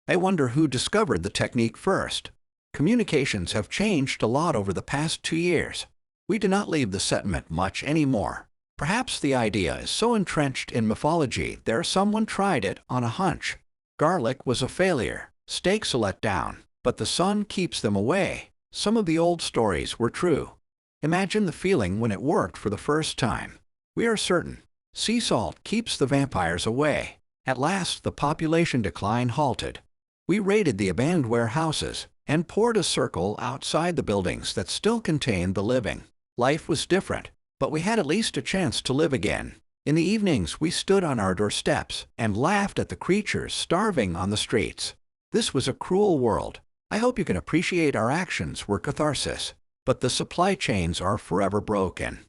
I wonder who discovered the technique first. Communications have changed a lot over the past 2 years. We do not leave the settlement much anymore. Perhaps the idea is so entrenched in mythology there someone tried it on a hunch. Garlic was a failure, steaks a letdown, but the sun keeps them away. Some of the old stories were true. Imagine the feeling when it worked for the first time. We are certain. Sea salt keeps the vampires away. At last the population decline halted. We raided the abandoned warehouses and poured a circle outside the buildings that still contained the living. Life was different, but we had at least a chance to live again. In the evenings we stood on our doorsteps and laughed at the creatures starving on the streets. This was a cruel world. I hope you can appreciate our actions were catharsis. But the supply chains are forever broken.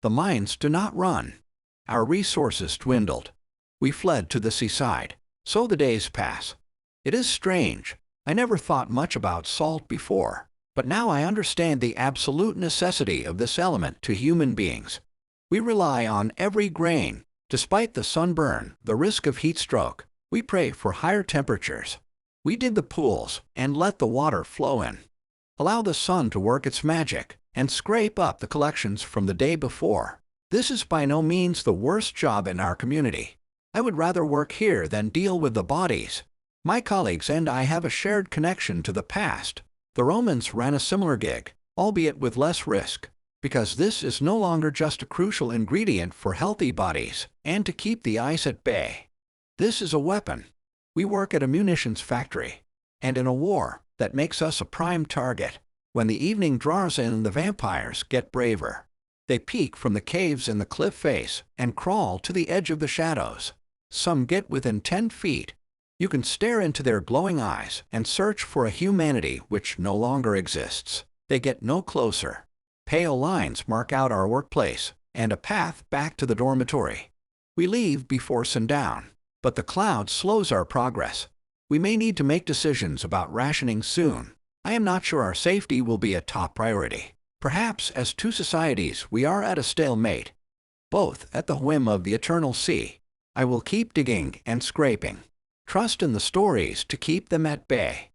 The mines do not run. Our resources dwindled. We fled to the seaside. So the days pass. It is strange. I never thought much about salt before, but now I understand the absolute necessity of this element to human beings. We rely on every grain. Despite the sunburn, the risk of heat stroke, we pray for higher temperatures. We dig the pools and let the water flow in. Allow the sun to work its magic and scrape up the collections from the day before. This is by no means the worst job in our community. I would rather work here than deal with the bodies. My colleagues and I have a shared connection to the past. The Romans ran a similar gig, albeit with less risk, because this is no longer just a crucial ingredient for healthy bodies and to keep the ice at bay. This is a weapon. We work at a munitions factory, and in a war that makes us a prime target. When the evening draws in, the vampires get braver. They peek from the caves in the cliff face and crawl to the edge of the shadows. Some get within 10 feet. You can stare into their glowing eyes and search for a humanity which no longer exists. They get no closer. Pale lines mark out our workplace and a path back to the dormitory. We leave before sundown, but the cloud slows our progress. We may need to make decisions about rationing soon. I am not sure our safety will be a top priority. Perhaps as two societies we are at a stalemate, both at the whim of the eternal sea. I will keep digging and scraping. Trust in the stories to keep them at bay.